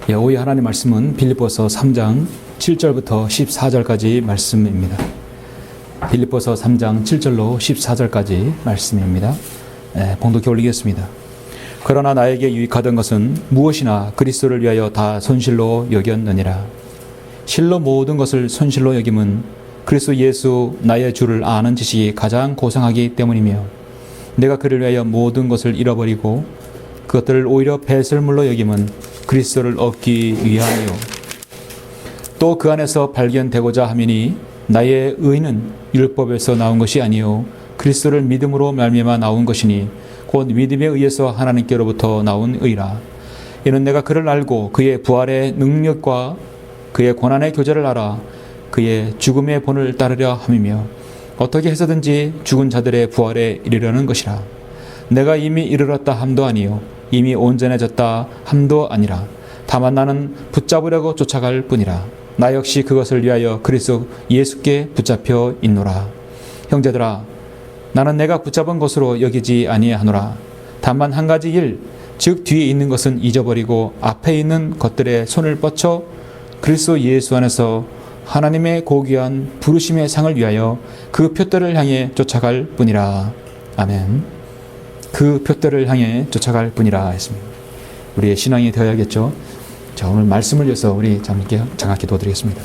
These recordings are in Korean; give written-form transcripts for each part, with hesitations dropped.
오늘 하나님 말씀은 빌립보서 3장 7절부터 14절까지 말씀입니다. 빌립보서 3장 7절로 14절까지 말씀입니다. 봉독해 올리겠습니다. 그러나 나에게 유익하던 것은 무엇이나 그리스도를 위하여 다 손실로 여겼느니라. 실로 모든 것을 손실로 여김은 그리스도 예수 나의 주를 아는 지식이 가장 고상하기 때문이며, 내가 그를 위하여 모든 것을 잃어버리고 그것들을 오히려 배설물로 여김은 그리스도를 얻기 위함이요, 또 그 안에서 발견되고자 함이니 나의 의는 율법에서 나온 것이 아니요 그리스도를 믿음으로 말미암아 나온 것이니 곧 믿음에 의해서 하나님께로부터 나온 의라. 이는 내가 그를 알고 그의 부활의 능력과 그의 고난의 교제를 알아 그의 죽음의 본을 따르려 함이며, 어떻게 해서든지 죽은 자들의 부활에 이르려는 것이라. 내가 이미 이르렀다 함도 아니요 이미 온전해졌다 함도 아니라 다만 나는 붙잡으려고 쫓아갈 뿐이라. 나 역시 그것을 위하여 그리스도 예수께 붙잡혀 있노라. 형제들아, 나는 내가 붙잡은 것으로 여기지 아니하노라. 다만 한 가지 일, 즉 뒤에 있는 것은 잊어버리고 앞에 있는 것들에 손을 뻗쳐 그리스도 예수 안에서 하나님의 고귀한 부르심의 상을 위하여 그 표대를 향해 쫓아갈 뿐이라. 아멘. 그 표대를 향해 쫓아갈 뿐이라 했습니다. 우리의 신앙이 되어야겠죠. 자, 오늘 말씀을 위해서 우리 장갑 기도드리겠습니다.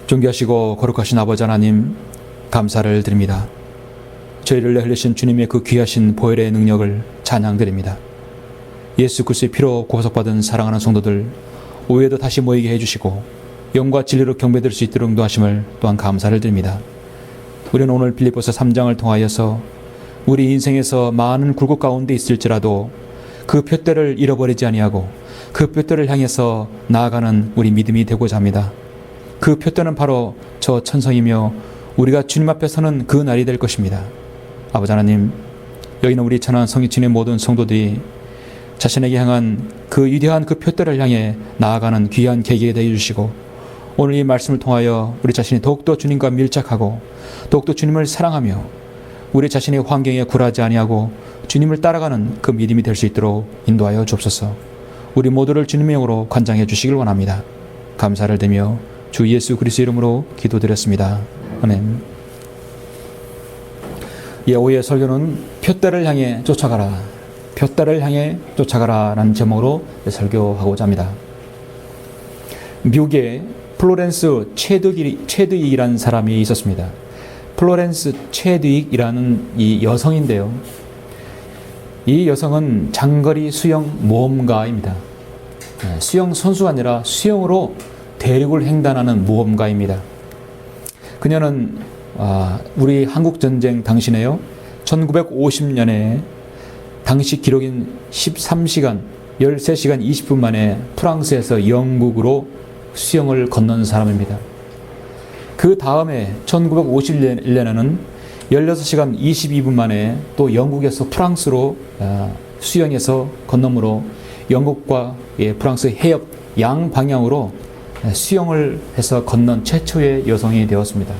존귀하시고 거룩하신 아버지 하나님, 감사를 드립니다. 저희를 위해 흘리신 주님의 그 귀하신 보혈의 능력을 찬양드립니다. 예수 그리스도의 피로 구속받은 사랑하는 성도들 오후에도 다시 모이게 해주시고 영과 진리로 경배될 수 있도록 인도하심을 또한 감사를 드립니다. 우리는 오늘 빌립보서 3장을 통하여서 우리 인생에서 많은 굴곡 가운데 있을지라도 그 표대를 잃어버리지 아니하고 그 표대를 향해서 나아가는 우리 믿음이 되고자 합니다. 그 표대는 바로 저 천성이며 우리가 주님 앞에 서는 그 날이 될 것입니다. 아버지 하나님, 여기는 우리 천안 성의친의 모든 성도들이 자신에게 향한 그 위대한 그 표대를 향해 나아가는 귀한 계기가 되어 주시고, 오늘 이 말씀을 통하여 우리 자신이 더욱더 주님과 밀착하고 더욱더 주님을 사랑하며 우리 자신의 환경에 굴하지 아니하고 주님을 따라가는 그 믿음이 될 수 있도록 인도하여 주옵소서. 우리 모두를 주님의 영으로 관장해 주시길 원합니다. 감사를 드리며 주 예수 그리스도 이름으로 기도드렸습니다. 아멘. 오후의 설교는 표대를 향해 쫓아가라, 표대를 향해 쫓아가라 라는 제목으로 설교하고자 합니다. 미국의 플로렌스 체드윅이라는 사람이 있었습니다. 플로렌스 체드윅이라는 이 여성인데요, 이 여성은 장거리 수영 모험가입니다. 수영 선수가 아니라 수영으로 대륙을 횡단하는 모험가입니다. 그녀는 우리 한국전쟁 당시네요, 1950년에 당시 기록인 13시간 20분 만에 프랑스에서 영국으로 수영을 건넌 사람입니다. 그 다음에 1951년에는 16시간 22분 만에 또 영국에서 프랑스로 수영해서 건너므로 영국과 프랑스 해협 양방향으로 수영을 해서 건넌 최초의 여성이 되었습니다.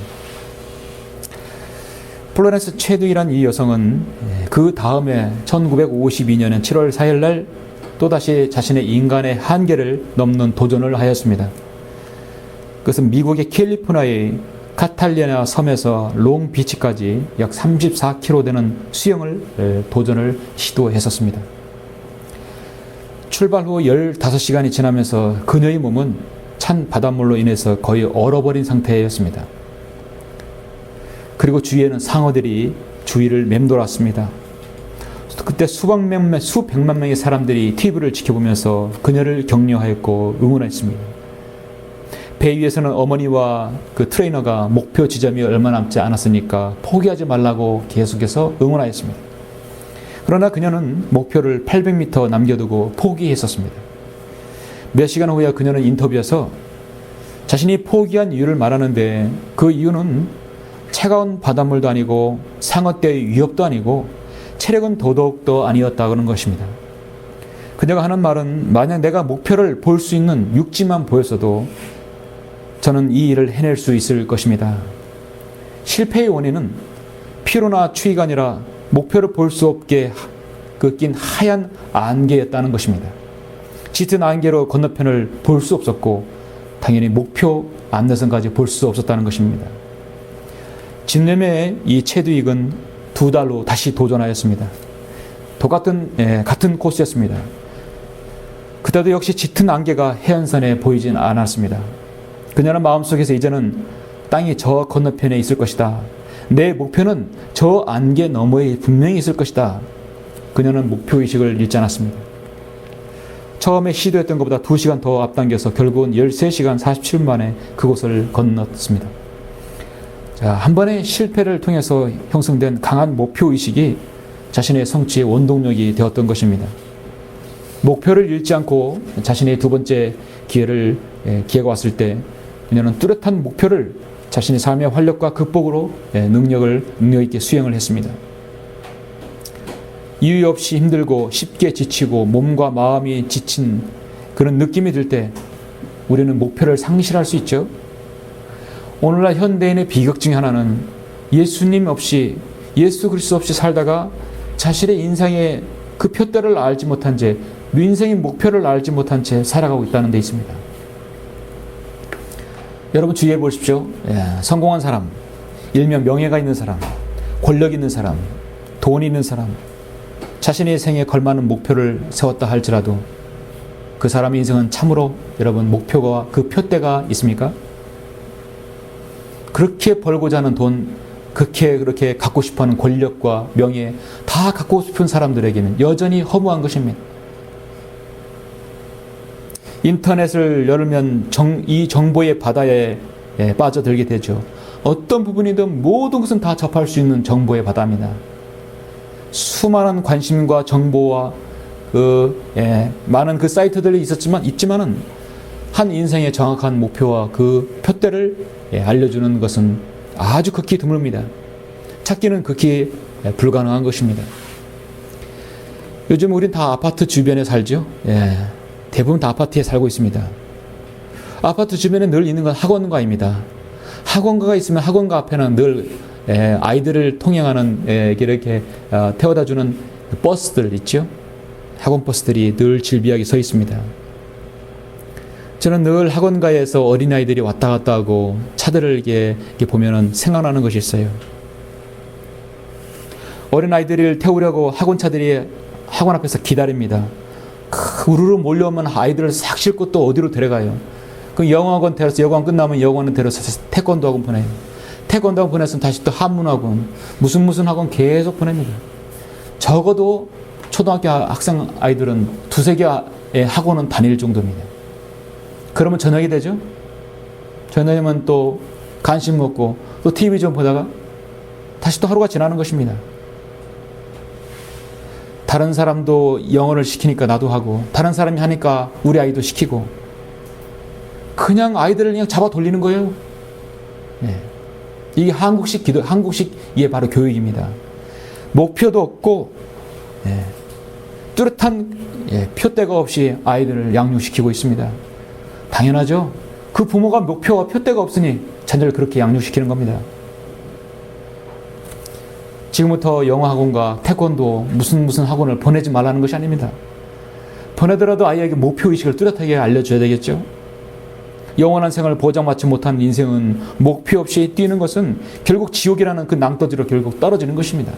플로렌스 체드윅이란 이 여성은 그 다음에 1952년엔 7월 4일 날 또다시 자신의 인간의 한계를 넘는 도전을 하였습니다. 그것은 미국의 캘리포니아의 카탈리나 섬에서 롱비치까지 약 34km 되는 수영을 도전을 시도했었습니다. 출발 후 15시간이 지나면서 그녀의 몸은 찬 바닷물로 인해서 거의 얼어버린 상태였습니다. 그리고 주위에는 상어들이 주위를 맴돌았습니다. 그때 수백만 명의 사람들이 TV를 지켜보면서 그녀를 격려하였고 응원했습니다. 배 위에서는 어머니와 그 트레이너가 목표 지점이 얼마 남지 않았으니까 포기하지 말라고 계속해서 응원하였습니다. 그러나 그녀는 목표를 800m 남겨두고 포기했었습니다. 몇 시간 후에 그녀는 인터뷰에서 자신이 포기한 이유를 말하는데, 그 이유는 차가운 바닷물도 아니고 상어떼의 위협도 아니고 체력은 더더욱더 아니었다는 것입니다. 그녀가 하는 말은, 만약 내가 목표를 볼 수 있는 육지만 보였어도 저는 이 일을 해낼 수 있을 것입니다. 실패의 원인은 피로나 추위가 아니라 목표를 볼 수 없게 그 낀 하얀 안개였다는 것입니다. 짙은 안개로 건너편을 볼 수 없었고 당연히 목표 안내선까지 볼 수 없었다는 것입니다. 진례매의 이 체두익은 2달로 다시 도전하였습니다. 같은 코스였습니다. 그때도 역시 짙은 안개가 해안선에 보이진 않았습니다. 그녀는 마음속에서 이제는 땅이 저 건너편에 있을 것이다. 내 목표는 저 안개 너머에 분명히 있을 것이다. 그녀는 목표의식을 잃지 않았습니다. 처음에 시도했던 것보다 2시간 더 앞당겨서 결국은 13시간 47분 만에 그곳을 건넜습니다. 자, 한 번의 실패를 통해서 형성된 강한 목표의식이 자신의 성취의 원동력이 되었던 것입니다. 목표를 잃지 않고 자신의 2번째 기회가 왔을 때 그녀는 뚜렷한 목표를 자신의 삶의 활력과 극복으로 능력 있게 수행을 했습니다. 이유 없이 힘들고 쉽게 지치고 몸과 마음이 지친 그런 느낌이 들 때 우리는 목표를 상실할 수 있죠. 오늘날 현대인의 비극 중에 하나는 예수님 없이, 예수 그리스도 없이 살다가 자신의 인생의 그 표대를 알지 못한 채, 인생의 목표를 알지 못한 채 살아가고 있다는 데 있습니다. 여러분 주의해 보십시오. 성공한 사람, 일명 명예가 있는 사람, 권력 있는 사람, 돈 있는 사람, 자신의 생에 걸맞는 목표를 세웠다 할지라도 그 사람의 인생은 참으로 여러분 목표가 그 표대가 있습니까? 그렇게 벌고자 하는 돈, 그렇게 갖고 싶어하는 권력과 명예 다 갖고 싶은 사람들에게는 여전히 허무한 것입니다. 인터넷을 열면 이 정보의 바다에 빠져들게 되죠. 어떤 부분이든 모든 것은 다 접할 수 있는 정보의 바다입니다. 수많은 관심과 정보와 많은 그 사이트들이 있지만은 한 인생의 정확한 목표와 그 표대를 알려주는 것은 아주 극히 드뭅니다. 찾기는 극히 불가능한 것입니다. 요즘 우린 다 아파트 주변에 살죠. 대부분 다 아파트에 살고 있습니다. 아파트 주변에 늘 있는 건 학원가입니다. 학원가가 있으면 학원가 앞에는 늘 아이들을 통행하는 이렇게 태워다주는 버스들 있죠. 학원 버스들이 늘 질비하게 서 있습니다. 저는 늘 학원가에서 어린아이들이 왔다 갔다 하고 차들을 이렇게 보면은 생각나는 것이 있어요. 어린아이들을 태우려고 학원차들이 학원 앞에서 기다립니다. 우르르 몰려오면 아이들을 싹 싣고 또 어디로 데려가요. 그 영어학원 데려서 영어학원 끝나면 영어학원 데려서 태권도 학원 보내요. 태권도 학원 보냈으면 다시 또 한문학원, 무슨 학원 계속 보냅니다. 적어도 초등학교 학생 아이들은 2-3개의 학원은 다닐 정도입니다. 그러면 저녁이 되죠? 저녁이면 또 간식 먹고 또 TV 좀 보다가 다시 또 하루가 지나는 것입니다. 다른 사람도 영어를 시키니까 나도 하고, 다른 사람이 하니까 우리 아이도 시키고, 그냥 아이들을 그냥 잡아 돌리는 거예요. 이게 한국식이 바로 교육입니다. 목표도 없고, 뚜렷한 표대가 없이 아이들을 양육시키고 있습니다. 당연하죠. 그 부모가 목표와 표대가 없으니 자녀를 그렇게 양육시키는 겁니다. 지금부터 영어 학원과 태권도 무슨 학원을 보내지 말라는 것이 아닙니다. 보내더라도 아이에게 목표의식을 뚜렷하게 알려줘야 되겠죠. 영원한 생을 보장받지 못한 인생은 목표 없이 뛰는 것은 결국 지옥이라는 그 낭떠지로 결국 떨어지는 것입니다.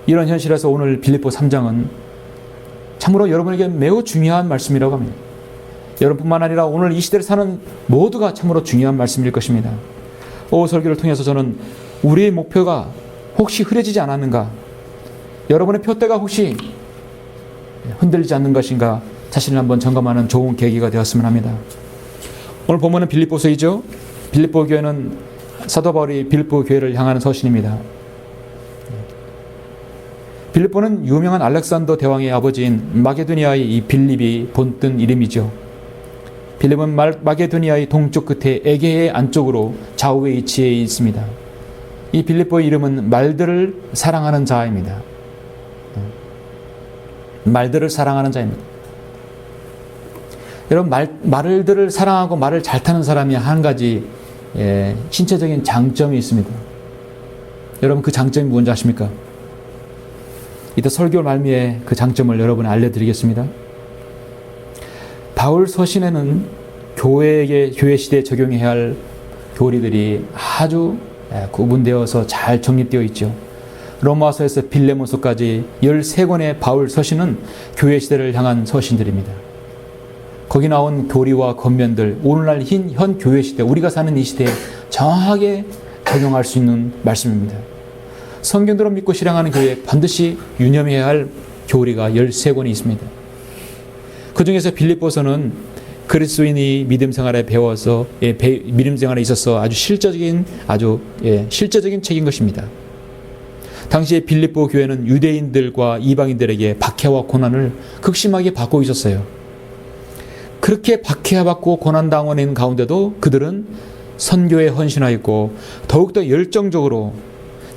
이런 현실에서 오늘 빌립보 3장은 참으로 여러분에게 매우 중요한 말씀이라고 합니다. 여러분뿐만 아니라 오늘 이 시대를 사는 모두가 참으로 중요한 말씀일 것입니다. 오후 설교를 통해서 저는 우리의 목표가 혹시 흐려지지 않았는가, 여러분의 표대가 혹시 흔들리지 않는 것인가 자신을 한번 점검하는 좋은 계기가 되었으면 합니다. 오늘 본문은 빌립보서이죠. 빌립보 교회는 사도 바울이 빌립보 교회를 향하는 서신입니다. 빌립보는 유명한 알렉산더 대왕의 아버지인 마게도니아의 이 빌립이 본뜬 이름이죠. 빌립은 마게도니아의 동쪽 끝에 에게의 안쪽으로 좌우에 위치해 있습니다. 이 빌립보의 이름은 말들을 사랑하는 자입니다. 말들을 사랑하는 자입니다. 여러분, 말들을 사랑하고 말을 잘 타는 사람이 한 가지 신체적인 장점이 있습니다. 여러분, 그 장점이 뭔지 아십니까? 이따 설교 말미에 그 장점을 여러분에 알려드리겠습니다. 바울 서신에는 교회 시대에 적용해야 할 교리들이 아주 구분되어서 잘 정립되어 있죠. 로마서에서 빌레몬서까지 13권의 바울 서신은 교회 시대를 향한 서신들입니다. 거기 나온 교리와 권면들, 오늘날 현 교회 시대, 우리가 사는 이 시대에 정확하게 적용할 수 있는 말씀입니다. 성경대로 믿고 실행하는 교회에 반드시 유념해야 할 교리가 13권이 있습니다. 그 중에서 빌립보서는 그리스도인이 믿음 생활에 배워서 믿음 생활에 있어서 아주 실제적인 책인 것입니다. 당시에 빌립보 교회는 유대인들과 이방인들에게 박해와 고난을 극심하게 받고 있었어요. 그렇게 박해받고 고난당하는 있는 가운데도 그들은 선교에 헌신하였고 더욱더 열정적으로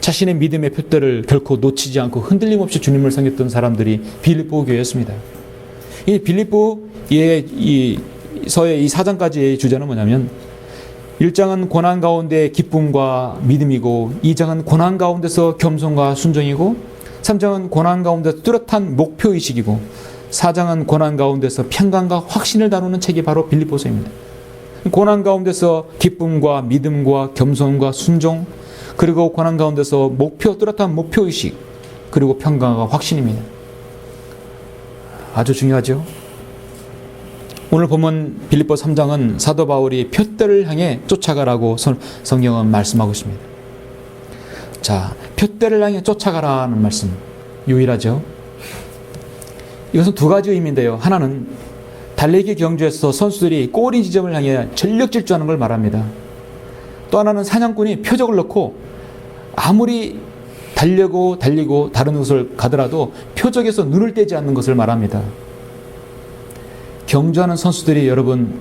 자신의 믿음의 표대를 결코 놓치지 않고 흔들림 없이 주님을 섬겼던 사람들이 빌립보 교회였습니다. 이 빌립보의 이 서의 이 4장까지의 주제는 뭐냐면 1장은 고난 가운데 기쁨과 믿음이고 2장은 고난 가운데서 겸손과 순종이고 3장은 고난 가운데서 뚜렷한 목표의식이고 4장은 고난 가운데서 평강과 확신을 다루는 책이 바로 빌립보서입니다. 고난 가운데서 기쁨과 믿음과 겸손과 순종, 그리고 고난 가운데서 뚜렷한 목표의식, 그리고 평강과 확신입니다. 아주 중요하죠. 오늘 보면 빌립보 3장은 사도 바울이 표대를 향해 쫓아가라고 성경은 말씀하고 있습니다. 자, 표대를 향해 쫓아가라는 말씀 유일하죠. 이것은 두 가지 의미인데요. 하나는 달리기 경주에서 선수들이 골인 지점을 향해 전력 질주하는 걸 말합니다. 또 하나는 사냥꾼이 표적을 넣고 아무리 달리고 다른 곳을 가더라도 표적에서 눈을 떼지 않는 것을 말합니다. 경주하는 선수들이 여러분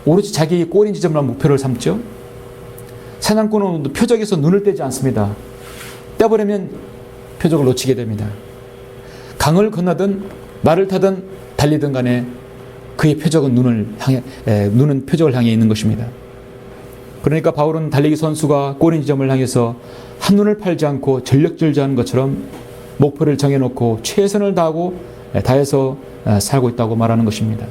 오로지 자기 골인 지점을 목표를 삼죠. 사냥꾼은 표적에서 눈을 떼지 않습니다. 떼버리면 표적을 놓치게 됩니다. 강을 건너든 말을 타든 달리든 간에 그의 표적은 눈은 표적을 향해 있는 것입니다. 그러니까 바울은 달리기 선수가 골인 지점을 향해서 한눈을 팔지 않고 전력질주하는 것처럼 목표를 정해놓고 최선을 다해서 살고 있다고 말하는 것입니다.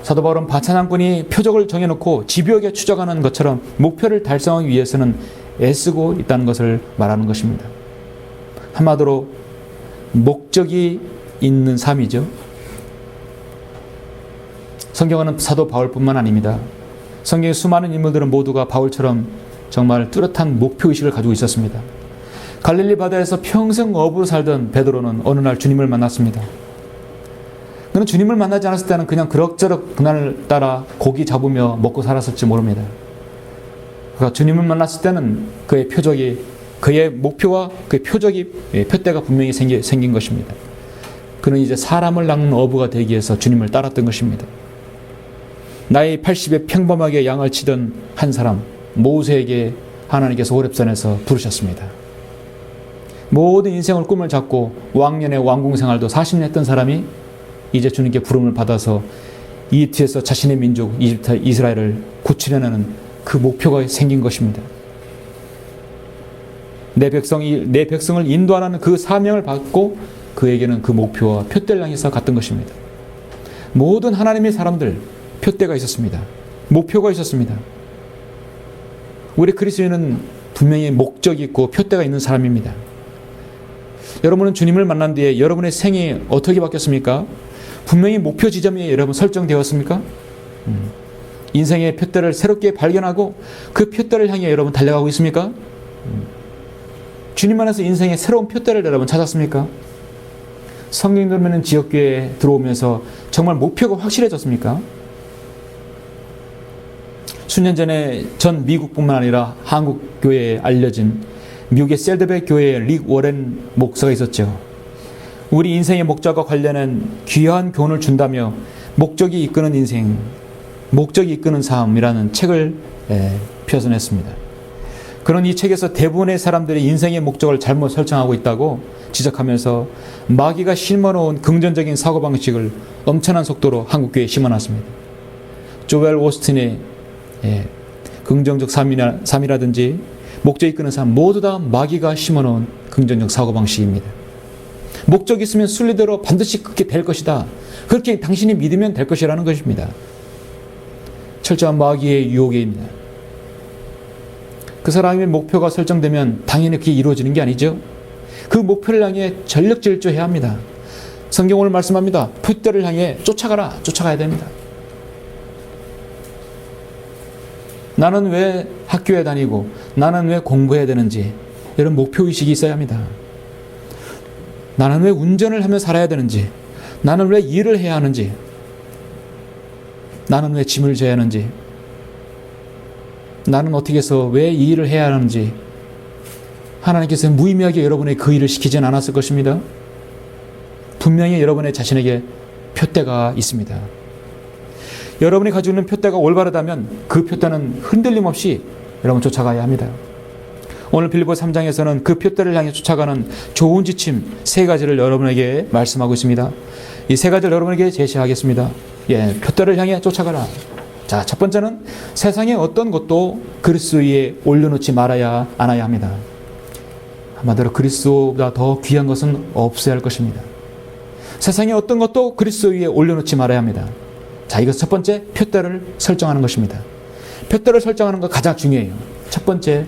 사도 바울은 사냥꾼이 표적을 정해놓고 집요하게 추적하는 것처럼 목표를 달성하기 위해서는 애쓰고 있다는 것을 말하는 것입니다. 한마디로 목적이 있는 삶이죠. 성경은 사도 바울뿐만 아닙니다. 성경의 수많은 인물들은 모두가 바울처럼 정말 뚜렷한 목표의식을 가지고 있었습니다. 갈릴리 바다에서 평생 어부로 살던 베드로는 어느 날 주님을 만났습니다. 그는 주님을 만나지 않았을 때는 그냥 그럭저럭 그날따라 고기 잡으며 먹고 살았을지 모릅니다. 그러니까 주님을 만났을 때는 그의 목표와 그의 표대가 분명히 생긴 것입니다. 그는 이제 사람을 낚는 어부가 되기 위해서 주님을 따랐던 것입니다. 나이 80에 평범하게 양을 치던 한 사람 모세에게 하나님께서 호렙산에서 부르셨습니다. 모든 인생을 꿈을 잡고 왕년의 왕궁 생활도 40년 했던 사람이 이제 주님께 부름을 받아서 이집트에서 자신의 민족 이스라엘을 구출해내는 그 목표가 생긴 것입니다. 내 백성을 인도하라는 그 사명을 받고 그에게는 그 목표와 표대를 향해서 갔던 것입니다. 모든 하나님의 사람들 표대가 있었습니다. 목표가 있었습니다. 우리 그리스도인은 분명히 목적이 있고 표대가 있는 사람입니다. 여러분은 주님을 만난 뒤에 여러분의 생이 어떻게 바뀌었습니까? 분명히 목표 지점이 여러분 설정되었습니까? 인생의 표대를 새롭게 발견하고 그 표대를 향해 여러분 달려가고 있습니까? 주님 안에서 인생의 새로운 표대를 여러분 찾았습니까? 성경 들으면 지역교회에 들어오면서 정말 목표가 확실해졌습니까? 수년 전에 전 미국뿐만 아니라 한국 교회에 알려진 미국의 셀드백 교회의 릭 워렌 목사가 있었죠. 우리 인생의 목적과 관련한 귀한 교훈을 준다며 목적이 이끄는 인생, 목적이 이끄는 삶이라는 책을 펴서냈습니다. 그런 이 책에서 대부분의 사람들이 인생의 목적을 잘못 설정하고 있다고 지적하면서 마귀가 심어놓은 긍정적인 사고방식을 엄청난 속도로 한국교회에 심어놨습니다. 조엘 오스틴의 긍정적 삶이라든지 목적 이끄는 사람 모두 다 마귀가 심어놓은 긍정적 사고방식입니다. 목적이 있으면 순리대로 반드시 그렇게 될 것이다. 그렇게 당신이 믿으면 될 것이라는 것입니다. 철저한 마귀의 유혹입니다. 그 사람의 목표가 설정되면 당연히 그게 이루어지는 게 아니죠. 그 목표를 향해 전력질주해야 합니다. 성경 오늘 말씀합니다. 표대를 향해 쫓아가라. 쫓아가야 됩니다. 나는 왜 학교에 다니고 나는 왜 공부해야 되는지 이런 목표의식이 있어야 합니다. 나는 왜 운전을 하며 살아야 되는지, 나는 왜 일을 해야 하는지, 나는 왜 짐을 져야 하는지, 나는 어떻게 해서 왜 이 일을 해야 하는지 하나님께서 무의미하게 여러분의 그 일을 시키진 않았을 것입니다. 분명히 여러분의 자신에게 표대가 있습니다. 여러분이 가지고 있는 표대가 올바르다면 그 표대는 흔들림 없이 여러분 쫓아가야 합니다. 오늘 빌립보서 3장에서는 그 표대를 향해 쫓아가는 좋은 지침 3가지를 여러분에게 말씀하고 있습니다. 이 3가지를 여러분에게 제시하겠습니다. 표대를 향해 쫓아가라. 자, 첫 번째는 세상의 어떤 것도 그리스도 위에 올려놓지 말아야 안아야 합니다. 한마디로 그리스도보다 더 귀한 것은 없어야 할 것입니다. 세상의 어떤 것도 그리스도 위에 올려놓지 말아야 합니다. 자, 이것은 첫 번째 표대를 설정하는 것입니다. 표대를 설정하는 것 가장 중요해요. 첫 번째,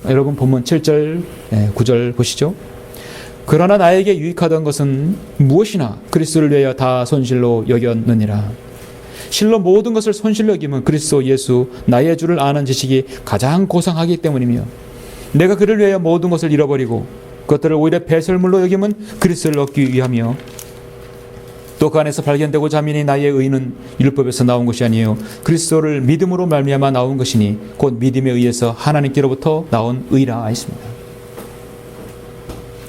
여러분 본문 7절, 9절 보시죠. 그러나 나에게 유익하던 것은 무엇이나 그리스도를 위하여 다 손실로 여겼느니라. 실로 모든 것을 손실로 여기면 그리스도 예수 나의 주를 아는 지식이 가장 고상하기 때문이며 내가 그를 위하여 모든 것을 잃어버리고 그것들을 오히려 배설물로 여기면 그리스도를 얻기 위하며 또 그 안에서 발견되고 자민이 나의 의는 율법에서 나온 것이 아니에요 그리스도를 믿음으로 말미암아 나온 것이니 곧 믿음에 의해서 하나님께로부터 나온 의라 했습니다.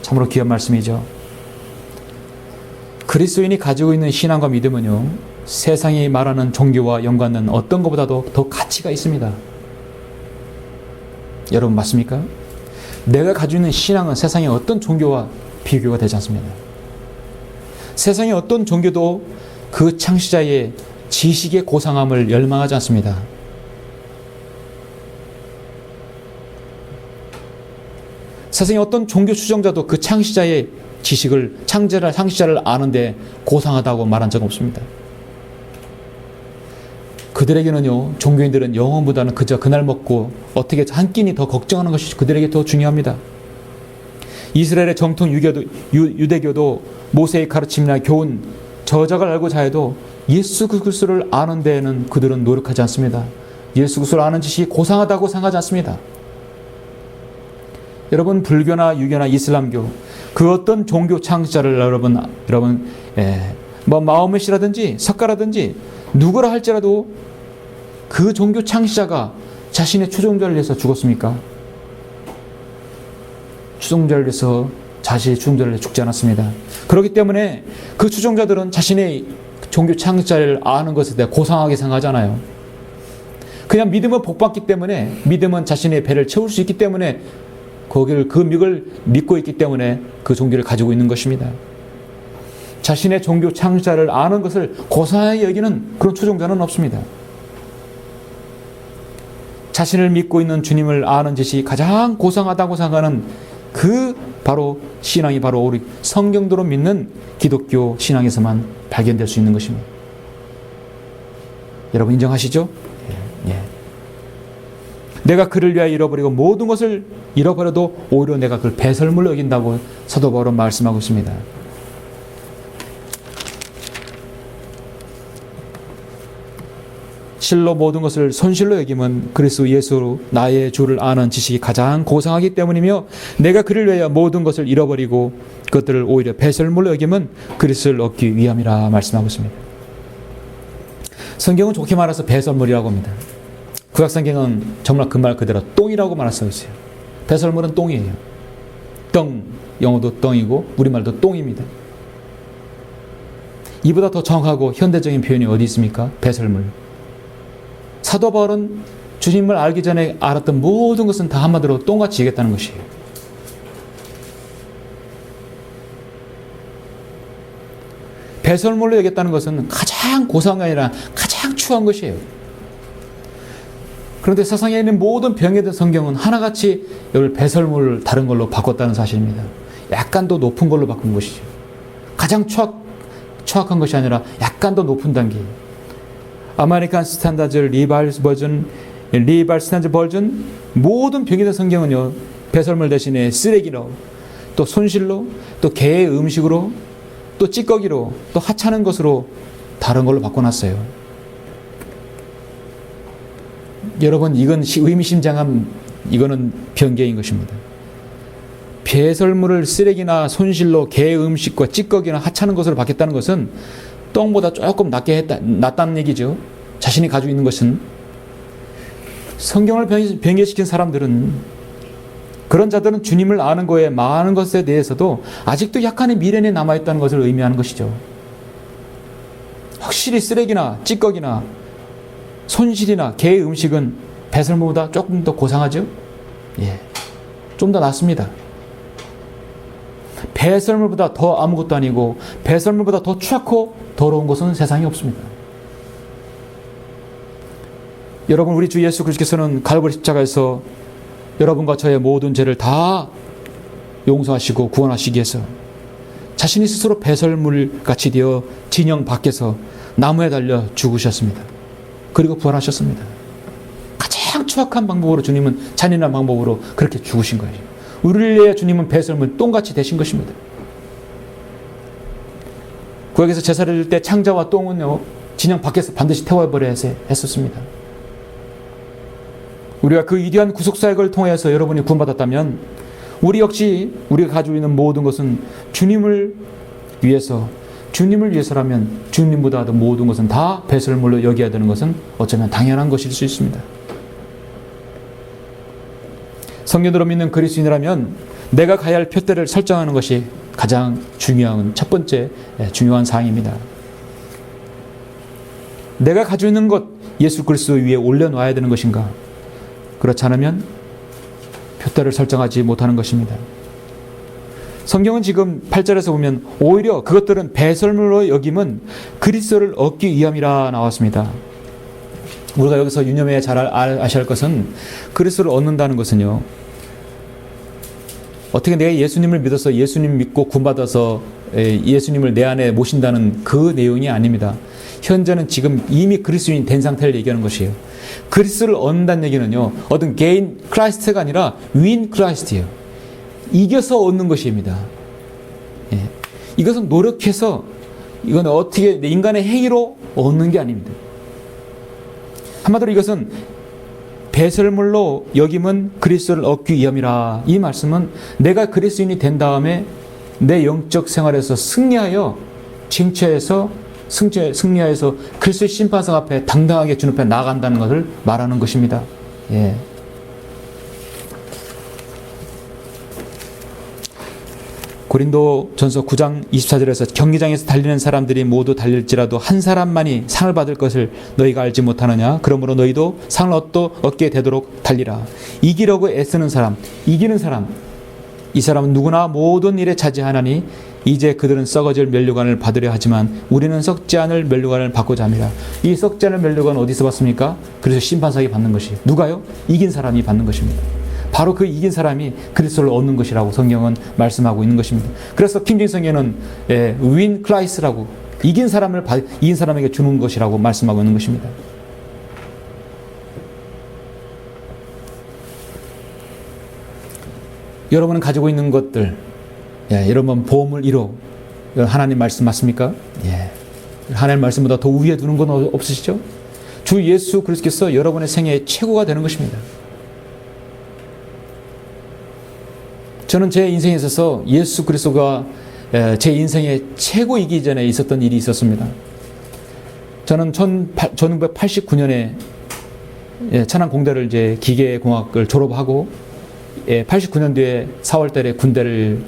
참으로 귀한 말씀이죠. 그리스도인이 가지고 있는 신앙과 믿음은요, 세상이 말하는 종교와 연관된 어떤 것보다도 더 가치가 있습니다. 여러분 맞습니까? 내가 가지고 있는 신앙은 세상의 어떤 종교와 비교가 되지 않습니다. 세상의 어떤 종교도 그 창시자의 지식의 고상함을 열망하지 않습니다. 세상의 어떤 종교 추종자도 그 창시자의 지식을, 창시자를 아는데 고상하다고 말한 적 없습니다. 그들에게는요, 종교인들은 영혼보다는 그저 그날 먹고 어떻게 한 끼니 더 걱정하는 것이 그들에게 더 중요합니다. 이스라엘의 정통 유대교도 모세의 가르침이나 교훈, 저작을 알고자 해도 예수 그리스도를 아는 데에는 그들은 노력하지 않습니다. 예수 그리스도를 아는 지식이 고상하다고 생각하지 않습니다. 여러분 불교나 유교나 이슬람교 그 어떤 종교 창시자를 여러분 마호멧이라든지 석가라든지 누구라 할지라도 그 종교 창시자가 자신의 추종자를 위해서 죽었습니까? 추종자를 위해서 자신의 추종자를 위해서 죽지 않았습니다. 그렇기 때문에 그 추종자들은 자신의 종교 창시자를 아는 것에 대해 고상하게 생각하잖아요. 그냥 믿음은 복받기 때문에, 믿음은 자신의 배를 채울 수 있기 때문에 거기를 그 믿을 믿고 있기 때문에 그 종교를 가지고 있는 것입니다. 자신의 종교 창시자를 아는 것을 고상하게 여기는 그런 추종자는 없습니다. 자신을 믿고 있는 주님을 아는 지식이 가장 고상하다고 생각하는 그 바로 신앙이 바로 우리 성경대로 믿는 기독교 신앙에서만 발견될 수 있는 것입니다. 여러분 인정하시죠? 예. 내가 그를 위하여 잃어버리고 모든 것을 잃어버려도 오히려 내가 그를 배설물로 여긴다고 사도 바울은 말씀하고 있습니다. 실로 모든 것을 손실로 여기면 그리스도 예수로 나의 주를 아는 지식이 가장 고상하기 때문이며 내가 그를 위하여 모든 것을 잃어버리고 그것들을 오히려 배설물로 여기면 그리스도를 얻기 위함이라 말씀하고 있습니다. 성경은 좋게 말해서 배설물이라고 합니다. 구약성경은 정말 그 말 그대로 똥이라고 말할 수 있어요. 배설물은 똥이에요. 똥, 영어도 똥이고 우리말도 똥입니다. 이보다 더 정확하고 현대적인 표현이 어디 있습니까? 배설물. 사도 바울은 주님을 알기 전에 알았던 모든 것은 다 한마디로 똥같이 여겼다는 것이에요. 배설물로 여겼다는 것은 가장 고상한 아니라 가장 추한 것이에요. 그런데 세상에 있는 모든 병에 대한 성경은 하나같이 이걸 배설물을 다른 걸로 바꿨다는 사실입니다. 약간 더 높은 걸로 바꾼 것이죠. 가장 추악한 것이 아니라 약간 더 높은 단계. 아메리칸 스탠다드 리바이스 스탠다드 버전 모든 병에 대한 성경은요, 배설물 대신에 쓰레기로, 또 손실로, 또 개의 음식으로, 또 찌꺼기로, 또 하찮은 것으로 다른 걸로 바꿔놨어요. 여러분, 이건 의미심장한, 이거는 변개인 것입니다. 배설물을 쓰레기나 손실로 개의 음식과 찌꺼기나 하찮은 것으로 바뀌었다는 것은 똥보다 조금 낫다는 얘기죠. 자신이 가지고 있는 것은. 성경을 변개시킨 사람들은, 그런 자들은 주님을 아는 거에 많은 것에 대해서도 아직도 약간의 미련이 남아있다는 것을 의미하는 것이죠. 확실히 쓰레기나 찌꺼기나 손실이나 개의 음식은 배설물보다 조금 더 고상하죠? 예, 좀 더 낫습니다. 배설물보다 더 아무것도 아니고 배설물보다 더 추악고 더러운 것은 세상에 없습니다. 여러분, 우리 주 예수 그리스도께서는 갈보리 십자가에서 여러분과 저의 모든 죄를 다 용서하시고 구원하시기 위해서 자신이 스스로 배설물같이 되어 진영 밖에서 나무에 달려 죽으셨습니다. 그리고 부활하셨습니다. 가장 추악한 방법으로 주님은, 잔인한 방법으로 그렇게 죽으신 거예요. 우리를 위해 주님은 배설물 똥같이 되신 것입니다. 구약에서 제사를 드릴 때 창자와 똥은요, 진영 밖에서 반드시 태워버려야 했었습니다. 우리가 그 위대한 구속사역을 통해서 여러분이 구원받았다면 우리 역시 우리가 가지고 있는 모든 것은 주님을 위해서라면 주님보다 더 모든 것은 다 배설물로 여겨야 되는 것은 어쩌면 당연한 것일 수 있습니다. 성경대로 믿는 그리스도인이라면 내가 가야 할 표대를 설정하는 것이 가장 중요한, 첫 번째 중요한 사항입니다. 내가 가지고 있는 것 예수 그리스도 위에 올려놔야 되는 것인가? 그렇지 않으면 표대를 설정하지 못하는 것입니다. 성경은 지금 8절에서 보면 오히려 그것들은 배설물로 여김은 그리스도를 얻기 위함이라 나왔습니다. 우리가 여기서 유념해야 잘 아셔야 할 것은, 그리스도를 얻는다는 것은요, 어떻게 내가 예수님을 믿어서 예수님 믿고 구원받아서 예수님을 내 안에 모신다는 그 내용이 아닙니다. 현재는 지금 이미 그리스도인 된 상태를 얘기하는 것이에요. 그리스도를 얻는다는 얘기는요, 어떤 개인 크라이스트가 아니라 윈 크라이스트예요. 이겨서 얻는 것입니다. 예. 이것은 노력해서, 이건 어떻게 인간의 행위로 얻는 게 아닙니다. 한마디로 이것은 배설물로 여김은 그리스도를 얻기 위함이라. 이 말씀은 내가 그리스도인이 된 다음에 내 영적 생활에서 승리하여 승리하여서 그리스도의 심판상 앞에 당당하게 주님 앞에 나아간다는 것을 말하는 것입니다. 예. 고린도전서 9장 24절에서 경기장에서 달리는 사람들이 모두 달릴지라도 한 사람만이 상을 받을 것을 너희가 알지 못하느냐? 그러므로 너희도 상을 얻게 되도록 달리라. 이기려고 애쓰는 사람, 이기는 사람, 이 사람은 누구나 모든 일에 차지하나니 이제 그들은 썩어질 면류관을 받으려 하지만 우리는 썩지 않을 면류관을 받고자 합니다. 이 썩지 않을 면류관은 어디서 받습니까? 그래서 심판상에 받는 것이에요. 누가요? 이긴 사람이 받는 것입니다. 바로 그 이긴 사람이 그리스도를 얻는 것이라고 성경은 말씀하고 있는 것입니다. 그래서 킹제임스 성경에는 윈 클라이스라고 이긴 사람에게 주는 것이라고 말씀하고 있는 것입니다. 여러분은 가지고 있는 것들, 여러분 보물 1호, 하나님 말씀 맞습니까? 하나님 말씀보다 더 위에 두는 건 없으시죠? 주 예수 그리스도께서 여러분의 생애의 최고가 되는 것입니다. 저는 제 인생에 있어서 예수 그리스도가 제 인생의 최고이기 전에 있었던 일이 있었습니다. 저는 1989년에 천안공대를 이제 기계공학을 졸업하고 89년도에 4월달에 군대를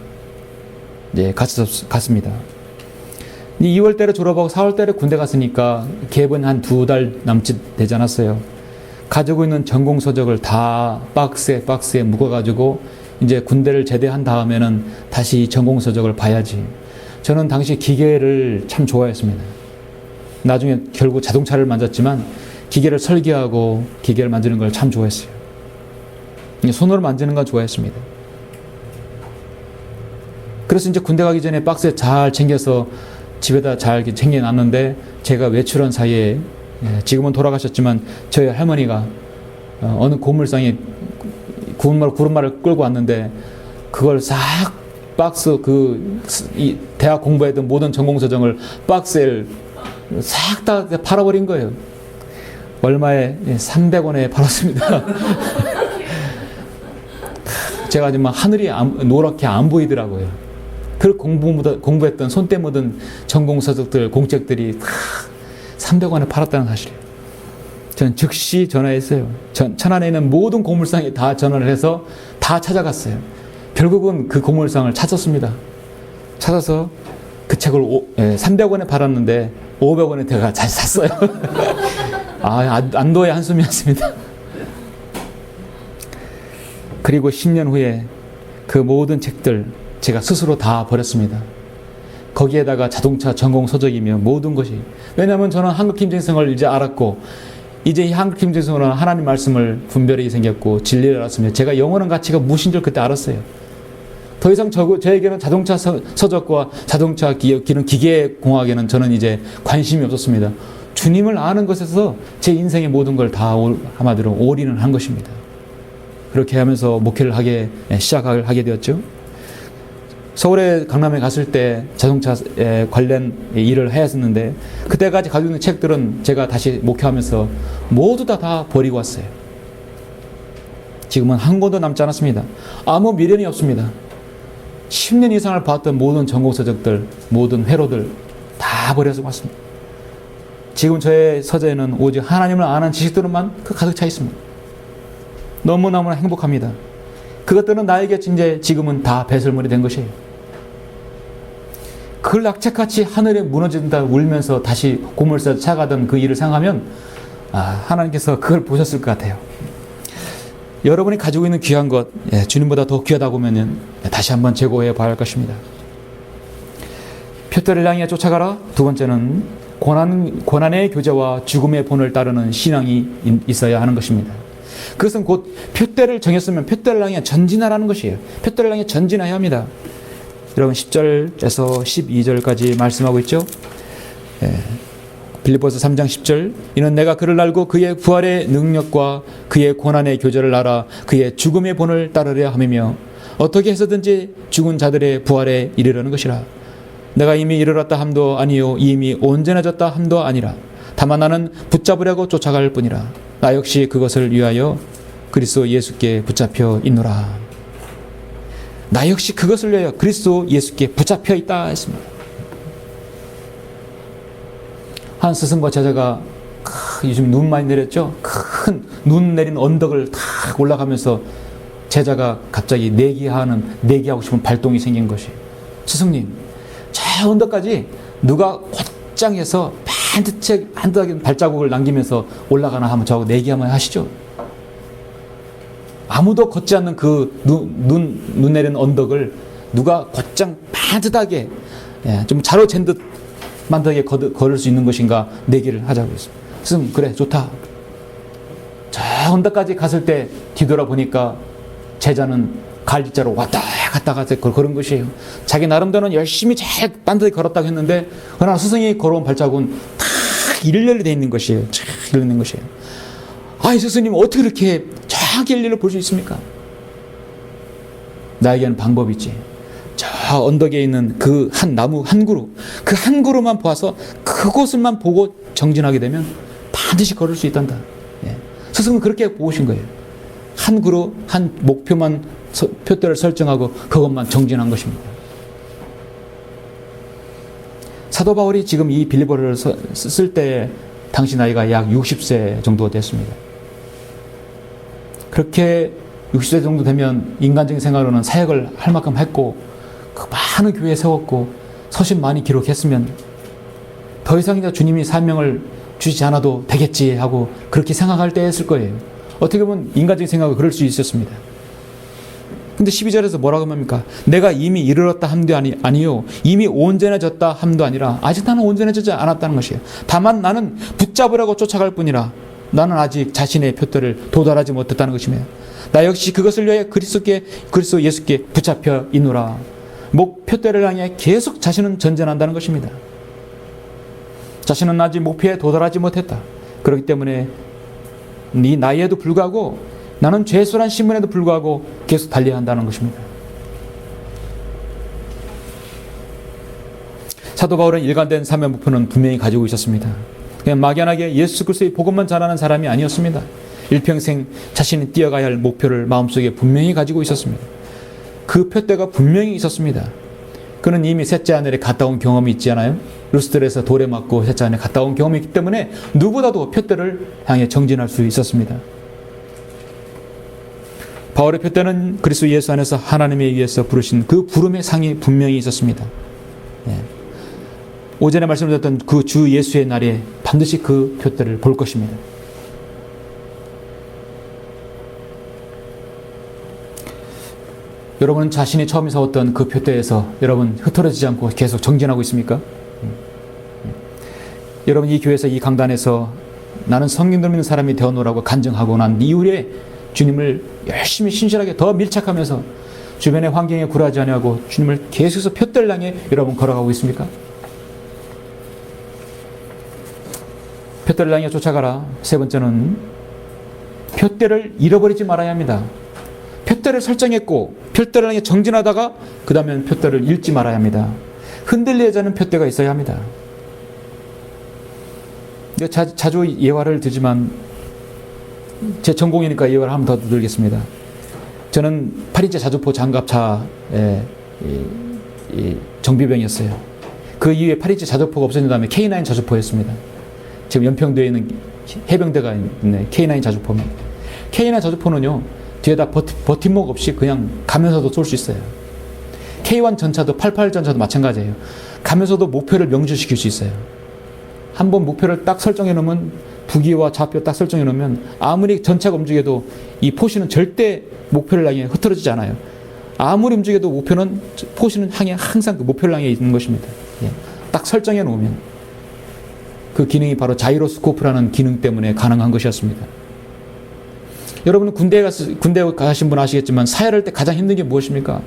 이제 갔습니다. 2월달에 졸업하고 4월달에 군대 갔으니까 개분 한 2달 남짓 되지 않았어요. 가지고 있는 전공 서적을 다 박스에 묶어가지고 이제 군대를 제대한 다음에는 다시 전공 서적을 봐야지. 저는 당시 기계를 참 좋아했습니다. 나중에 결국 자동차를 만졌지만 기계를 설계하고 기계를 만드는 걸 참 좋아했어요. 손으로 만드는 건 좋아했습니다. 그래서 이제 군대 가기 전에 박스에 잘 챙겨서 집에다 잘 챙겨놨는데, 제가 외출한 사이에, 지금은 돌아가셨지만 저희 할머니가 어느 고물상에 구름말을 끌고 왔는데, 그걸 싹 박스, 이 대학 공부했던 모든 전공서적을 박스에 싹 다 팔아버린 거예요. 얼마에? 300원에 팔았습니다. 제가 지금 하늘이 노랗게 안 보이더라고요. 그 공부했던 손때 묻은 전공서적들, 공책들이 다 300원에 팔았다는 사실이에요. 전 즉시 전화했어요. 천안에 있는 모든 고물상에 다 전화를 해서 다 찾아갔어요. 결국은 그 고물상을 찾았습니다. 찾아서 그 책을 300원에 팔았는데 500원에 제가 잘 샀어요. 안도의 한숨이었습니다. 그리고 10년 후에 그 모든 책들 제가 스스로 다 버렸습니다. 거기에다가 자동차 전공 서적이며 모든 것이. 왜냐하면 저는 한국 김정성을 이제 알았고, 이제 이 한국 김정성으로는 하나님 말씀을 분별이 생겼고 진리를 알았으며, 제가 영원한 가치가 무엇인 줄 그때 알았어요. 더 이상 저에게는 자동차 서적과 자동차 기능 기계공학에는 저는 이제 관심이 없었습니다. 주님을 아는 것에서 제 인생의 모든 걸 다 한마디로 올인을 한 것입니다. 그렇게 하면서 목회를 시작하게 되었죠. 서울에 강남에 갔을 때 자동차 관련 일을 했었는데, 그때까지 가지고 있는 책들은 제가 다시 목회하면서 모두 다 버리고 왔어요. 지금은 한 권도 남지 않았습니다. 아무 미련이 없습니다. 10년 이상을 봤던 모든 전공서적들, 모든 회로들 다 버려서 왔습니다. 지금 저의 서재에는 오직 하나님을 아는 지식들만 가득 차 있습니다. 너무너무 행복합니다. 그것들은 나에게 이제 지금은 다 배설물이 된 것이에요. 그걸 낙책같이 하늘에 무너진다 울면서 다시 고물상에 차가던 그 일을 생각하면 하나님께서 그걸 보셨을 것 같아요. 여러분이 가지고 있는 귀한 것, 주님보다 더 귀하다 보면 다시 한번 재고해 봐야 할 것입니다. 표대를 향해 쫓아가라. 두 번째는 고난의 교제와 죽음의 본을 따르는 신앙이 있어야 하는 것입니다. 그것은 곧 표대를 정했으면 표대를 향해 전진하라는 것이에요. 표대를 향해 전진해야 합니다. 여러분 10절에서 12절까지 말씀하고 있죠. 빌립보서 3장 10절, 이는 내가 그를 알고 그의 부활의 능력과 그의 고난의 교제를 알아 그의 죽음의 본을 따르려 함이며, 어떻게 해서든지 죽은 자들의 부활에 이르려는 것이라. 내가 이미 이르렀다 함도 아니요 이미 온전해졌다 함도 아니라 다만 나는 붙잡으려고 쫓아갈 뿐이라. 나 역시 그것을 위하여 그리스도 예수께 붙잡혀 있노라. 나 역시 그것을 위하여 그리스도 예수께 붙잡혀 있다 했습니다. 한 스승과 제자가 요즘 눈 많이 내렸죠? 큰 눈 내린 언덕을 탁 올라가면서 제자가 갑자기 내기하고 싶은 발동이 생긴 것이, 스승님, 저 언덕까지 누가 곧장해서 반듯하게 발자국을 남기면서 올라가나 하면 저하고 내기 한번 하시죠. 아무도 걷지 않는 그 눈 내린 언덕을 누가 곧장 반듯하게 좀 자로 잰 듯 만들게 걸을 수 있는 것인가 내기를 하자고 했습니다. 스승, 그래, 좋다. 저 언덕까지 갔을 때 뒤돌아보니까 제자는 갈빗자로 왔다 갔다 걸은 것이에요. 자기 나름대로는 열심히 잘 반듯하게 걸었다고 했는데, 그러나 스승이 걸어온 발자국은 다 일렬로 되어 있는 것이에요. 쫙 일렬로 있는 것이에요. 아이, 스승님, 어떻게 그렇게 정확히 일렬로 볼 수 있습니까? 나에게는 방법이 있지. 저 언덕에 있는 그 한 나무 한 그루, 그 한 그루만 보아서 그곳을만 보고 정진하게 되면 반드시 걸을 수 있단다. 스승은 그렇게 보신 거예요. 한 그루, 한 목표만 표대를 설정하고 그것만 정진한 것입니다. 사도 바울이 지금 이 빌립보를 쓸 때 당시 나이가 약 60세 정도 됐습니다. 그렇게 60세 정도 되면 인간적인 생각으로는 사역을 할 만큼 했고, 그 많은 교회 세웠고 서신 많이 기록했으면 더 이상 이제 주님이 사명을 주시지 않아도 되겠지 하고 그렇게 생각할 때였을 거예요. 어떻게 보면 인간적인 생각을 그럴 수 있었습니다. 근데 12절에서 뭐라고 합니까? 내가 이미 이르렀다 함도 아니요 이미 온전해졌다 함도 아니라, 아직 나는 온전해지지 않았다는 것이에요. 다만 나는 붙잡으라고 쫓아갈 뿐이라. 나는 아직 자신의 표대를 도달하지 못했다는 것이며 나 역시 그것을 위해 그리스도 예수께 붙잡혀 있노라. 목표대를 향해 계속 자신은 전진한다는 것입니다. 자신은 아직 목표에 도달하지 못했다. 그렇기 때문에 네 나이에도 불구하고 나는 죄수란 신분에도 불구하고 계속 달려야 한다는 것입니다. 사도 바울은 일관된 사명 목표는 분명히 가지고 있었습니다. 그냥 막연하게 예수 그리스도의 복음만 전하는 사람이 아니었습니다. 일평생 자신이 뛰어가야 할 목표를 마음속에 분명히 가지고 있었습니다. 그 표대가 분명히 있었습니다. 그는 이미 셋째 하늘에 갔다 온 경험이 있지 않아요? 루스들에서 돌에 맞고 셋째 하늘에 갔다 온 경험이 있기 때문에 누구보다도 표대를 향해 정진할 수 있었습니다. 바울의 표대는 그리스도 예수 안에서 하나님에 의해서 부르신 그 부름의 상이 분명히 있었습니다. 오전에 말씀드렸던 그 주 예수의 날에 반드시 그 표대를 볼 것입니다. 여러분은 자신이 처음 세웠던 그 표대에서 여러분 흐트러지지 않고 계속 정진하고 있습니까? 여러분 이 교회에서 이 강단에서 나는 성경 믿는 사람이 되어놓으라고 간증하고 난 이후에 주님을 열심히 신실하게 더 밀착하면서 주변의 환경에 굴하지 아니하고 주님을 계속해서 표대를 향해 여러분 걸어가고 있습니까? 표대를 향해 쫓아가라. 세 번째는 표대를 잃어버리지 말아야 합니다. 표대를 설정했고 표대를 향해 정진하다가 그 다음엔 표대를 잃지 말아야 합니다. 흔들리지 않는 표대가 있어야 합니다. 자주 예화를 들지만 제 전공이니까 예화를 한 번 더 들겠습니다. 저는 8인째 자주포 장갑차의 정비병이었어요. 그 이후에 8인째 자주포가 없어진 다음에 K9 자주포였습니다. 지금 연평도에 있는 해병대가 있는 K9 자주포입니다. K9 자주포는요, 뒤에다 버팀목 없이 그냥 가면서도 쏠 수 있어요. K1 전차도 88 전차도 마찬가지예요. 가면서도 목표를 명주시킬 수 있어요. 한번 목표를 딱 설정해 놓으면 부기와 좌표 딱 설정해 놓으면 아무리 전차가 움직여도 이 포시는 절대 목표를 향해 흐트러지지 않아요. 아무리 움직여도 포시는 향해 항상 그 목표를 향해 있는 것입니다. 딱 설정해 놓으면 그 기능이 바로 자이로스코프라는 기능 때문에 가능한 것이었습니다. 여러분은 군대에 가신 분 아시겠지만 사열할 때 가장 힘든 게 무엇입니까?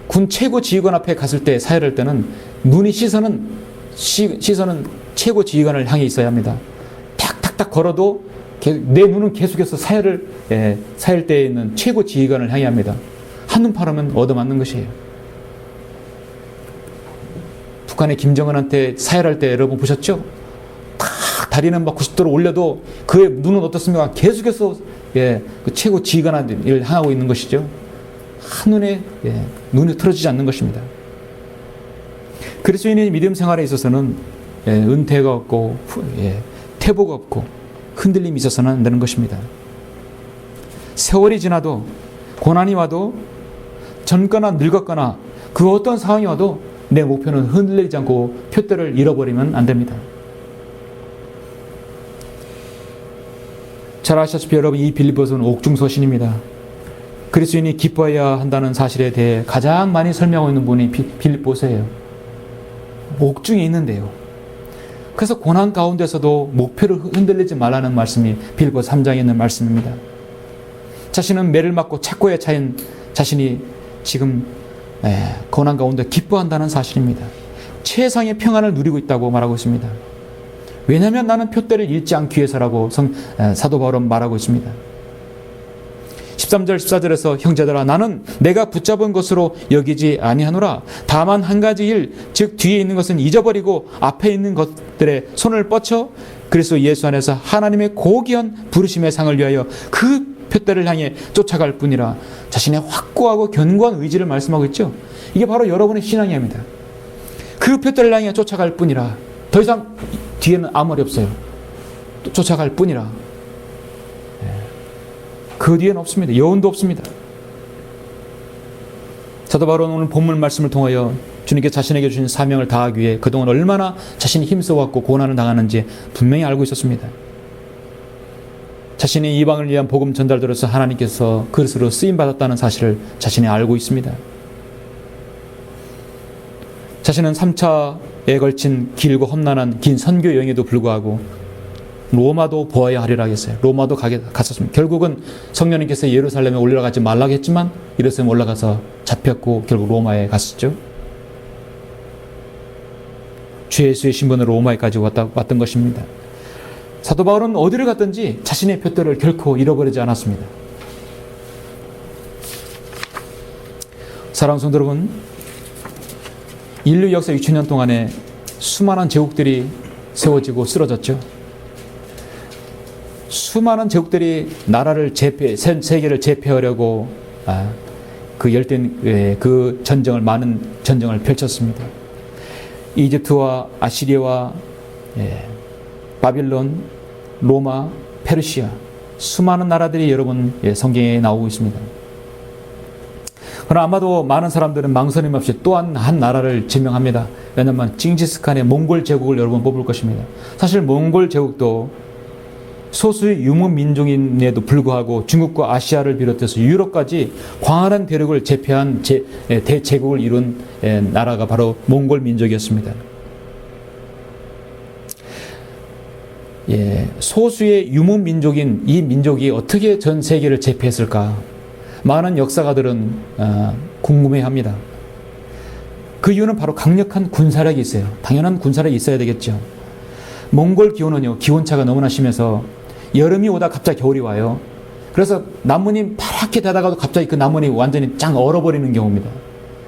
군 최고 지휘관 앞에 갔을 때 사열할 때는 시선은 최고 지휘관을 향해 있어야 합니다. 탁탁탁 걸어도 내 눈은 계속해서 사열 때에 있는 최고 지휘관을 향해 합니다. 한눈 팔으면 얻어맞는 것이에요. 북한의 김정은한테 사열할 때 여러분 보셨죠? 다리는 막 90도로 올려도 그의 눈은 어떻습니까? 계속해서 그 최고 지휘관을 향하고 있는 것이죠. 한눈에 눈이 틀어지지 않는 것입니다. 그리스도인의 믿음 생활에 있어서는 은퇴가 없고 퇴보가 없고 흔들림이 있어서는 안 되는 것입니다. 세월이 지나도 고난이 와도 젊거나 늙었거나 그 어떤 상황이 와도 내 목표는 흔들리지 않고 표대를 잃어버리면 안 됩니다. 잘 아시다시피 여러분 이 빌립보서는 옥중서신입니다. 그리스도인이 기뻐해야 한다는 사실에 대해 가장 많이 설명하고 있는 분이 빌립보서예요. 옥중에 있는데요. 그래서 고난 가운데서도 목표를 흔들리지 말라는 말씀이 빌립보서 3장에 있는 말씀입니다. 자신은 매를 맞고 착고에 차인 자신이 지금 고난 가운데 기뻐한다는 사실입니다. 최상의 평안을 누리고 있다고 말하고 있습니다. 왜냐하면 나는 표대를 잃지 않기 위해서라고 사도 바울은 말하고 있습니다. 13절 14절에서 형제들아 나는 내가 붙잡은 것으로 여기지 아니하노라. 다만 한 가지 일 즉 뒤에 있는 것은 잊어버리고 앞에 있는 것들에 손을 뻗쳐 그리스도 예수 안에서 하나님의 고귀한 부르심의 상을 위하여 그 표대를 향해 쫓아갈 뿐이라. 자신의 확고하고 견고한 의지를 말씀하고 있죠. 이게 바로 여러분의 신앙입니다. 그 표대를 향해 쫓아갈 뿐이라. 더 이상 뒤에는 아무 말이 없어요. 또 쫓아갈 뿐이라. 그 뒤에는 없습니다. 여운도 없습니다. 사도 바울은 오늘 본문 말씀을 통하여 주님께 자신에게 주신 사명을 다하기 위해 그동안 얼마나 자신이 힘써왔고 고난을 당하는지 분명히 알고 있었습니다. 자신이 이방을 위한 복음 전달자로서 하나님께서 그릇으로 쓰임받았다는 사실을 자신이 알고 있습니다. 자신은 3차에 걸친 길고 험난한 긴 선교 여행에도 불구하고 로마도 보아야 하리라 했어요. 로마도 갔었습니다. 결국은 성령님께서 예루살렘에 올라가지 말라고 했지만 예루살렘 올라가서 잡혔고 결국 로마에 갔었죠. 주 예수의 신분으로 로마에까지 왔던 것입니다. 사도 바울은 어디를 갔든지 자신의 표대를 결코 잃어버리지 않았습니다. 사랑하는 성도 여러분, 인류 역사 2000년 동안에 수많은 제국들이 세워지고 쓰러졌죠. 수많은 제국들이 나라를 세계를 제패하려고 그 열띤 그 전쟁을, 많은 전쟁을 펼쳤습니다. 이집트와 아시리아와 바빌론, 로마, 페르시아, 수많은 나라들이 여러분 성경에 나오고 있습니다. 그러나 아마도 많은 사람들은 망설임 없이 또한 한 나라를 지명합니다. 왜냐하면 징기스칸의 몽골 제국을 여러분 뽑을 것입니다. 사실 몽골 제국도 소수의 유목 민족임에도 불구하고 중국과 아시아를 비롯해서 유럽까지 광활한 대륙을 제패한 대제국을 이룬 나라가 바로 몽골 민족이었습니다. 소수의 유목 민족인 이 민족이 어떻게 전 세계를 제패했을까? 많은 역사가들은 궁금해합니다. 그 이유는 바로 강력한 군사력이 있어요. 당연한 군사력이 있어야 되겠죠. 몽골 기온은요, 기온차가 너무나 심해서 여름이 오다 갑자기 겨울이 와요. 그래서 나뭇잎 파랗게 되다가도 갑자기 그 나뭇잎이 완전히 짱 얼어버리는 경우입니다.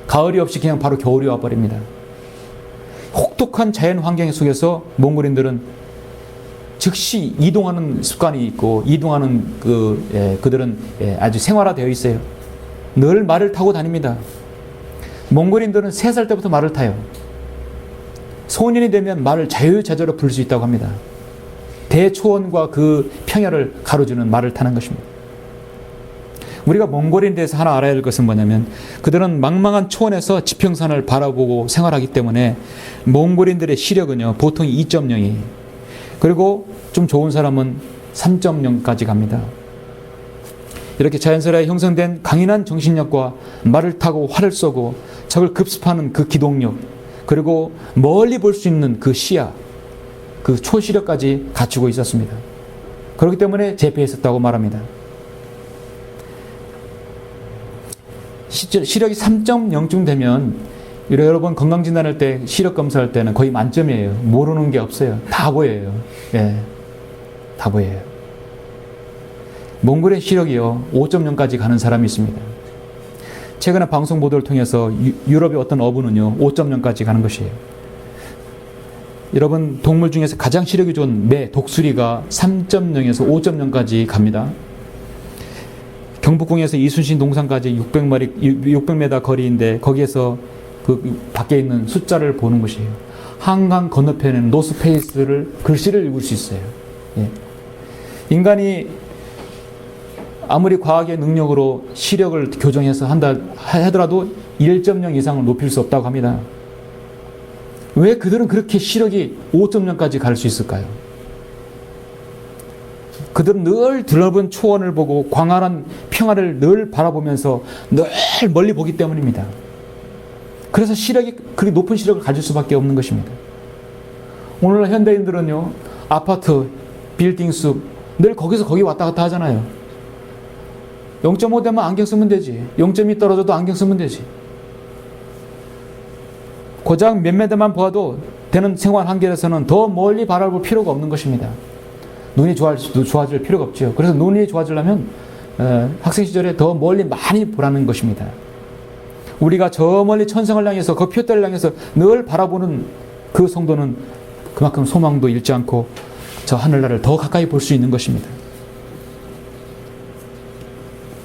가을이 없이 그냥 바로 겨울이 와버립니다. 혹독한 자연 환경 속에서 몽골인들은 즉시 이동하는 습관이 있고 이동하는 그들은 아주 생활화되어 있어요. 늘 말을 타고 다닙니다. 몽골인들은 3살 때부터 말을 타요. 소년이 되면 말을 자유자재로 부를 수 있다고 합니다. 대초원과 그 평야를 가로주는 말을 타는 것입니다. 우리가 몽골인에 대해서 하나 알아야 할 것은 뭐냐면 그들은 망망한 초원에서 지평선을 바라보고 생활하기 때문에 몽골인들의 시력은요 보통 2.0이에요. 그리고 좀 좋은 사람은 3.0까지 갑니다. 이렇게 자연스레 형성된 강인한 정신력과 말을 타고 활을 쏘고 적을 급습하는 그 기동력, 그리고 멀리 볼 수 있는 그 시야, 그 초시력까지 갖추고 있었습니다. 그렇기 때문에 제패했었다고 말합니다. 시력이 3.0쯤 되면 여러분 건강진단할 때 시력 검사할 때는 거의 만점이에요. 모르는 게 없어요. 다 보여요. 다 보여요. 몽골의 시력이요 5.0까지 가는 사람이 있습니다. 최근에 방송 보도를 통해서 유럽의 어떤 어부는요 5.0까지 가는 것이에요. 여러분 동물 중에서 가장 시력이 좋은 매, 독수리가 3.0에서 5.0까지 갑니다. 경복궁에서 이순신 동상까지 600m 거리인데 거기에서 그 밖에 있는 숫자를 보는 것이에요. 한강 건너편에는 노스페이스를 글씨를 읽을 수 있어요. 인간이 아무리 과학의 능력으로 시력을 교정해서 한다 하더라도 1.0 이상을 높일 수 없다고 합니다. 왜 그들은 그렇게 시력이 5.0까지 갈 수 있을까요? 그들은 늘 드넓은 초원을 보고 광활한 평화를 늘 바라보면서 늘 멀리 보기 때문입니다. 그래서 시력이 그렇게 높은 시력을 가질 수밖에 없는 것입니다. 오늘날 현대인들은요 아파트, 빌딩 숲 늘 거기서 거기 왔다 갔다 하잖아요. 0.5 되면 안경 쓰면 되지. 0.2 떨어져도 안경 쓰면 되지. 고작 몇 메다만 보아도 되는 생활 한계에서는 더 멀리 바라볼 필요가 없는 것입니다. 눈이 좋아질 필요가 없죠. 그래서 눈이 좋아지려면 학생 시절에 더 멀리 많이 보라는 것입니다. 우리가 저 멀리 천성을 향해서 그 표대를 향해서 늘 바라보는 그 성도는 그만큼 소망도 잃지 않고 저 하늘나라를 더 가까이 볼 수 있는 것입니다.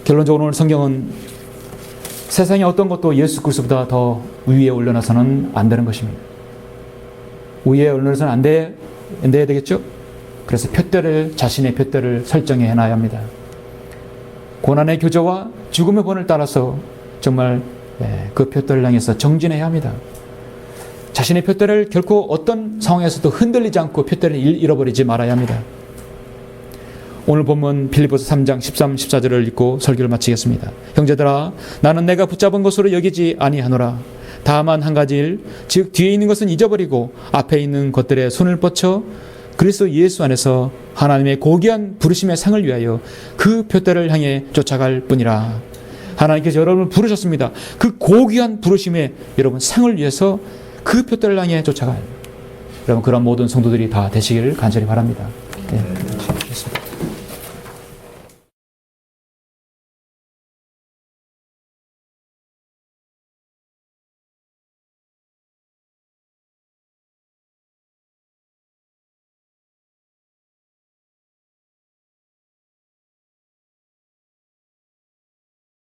결론적으로 오늘 성경은 세상의 어떤 것도 예수 그리스도보다 더 위에 올려놔서는 안 되는 것입니다. 위에 올려놔서는 안 돼야 되겠죠? 그래서 자신의 표대를 설정해 놔야 합니다. 고난의 교제와 죽음의 본을 따라서 정말 그 표대를 향해서 정진해야 합니다. 자신의 표대를 결코 어떤 상황에서도 흔들리지 않고 표대를 잃어버리지 말아야 합니다. 오늘 본문 빌립보서 3장 13, 14절을 읽고 설교를 마치겠습니다. 형제들아 나는 내가 붙잡은 것으로 여기지 아니하노라. 다만 한 가지 일, 즉 뒤에 있는 것은 잊어버리고 앞에 있는 것들에 손을 뻗쳐 그리스도 예수 안에서 하나님의 고귀한 부르심의 상을 위하여 그 표대를 향해 쫓아갈 뿐이라. 하나님께서 여러분을 부르셨습니다. 그 고귀한 부르심의 여러분 상을 위해서 그 표대를 향해 쫓아갈 여러분 그런 모든 성도들이 다 되시기를 간절히 바랍니다. 네, 기도하겠습니다.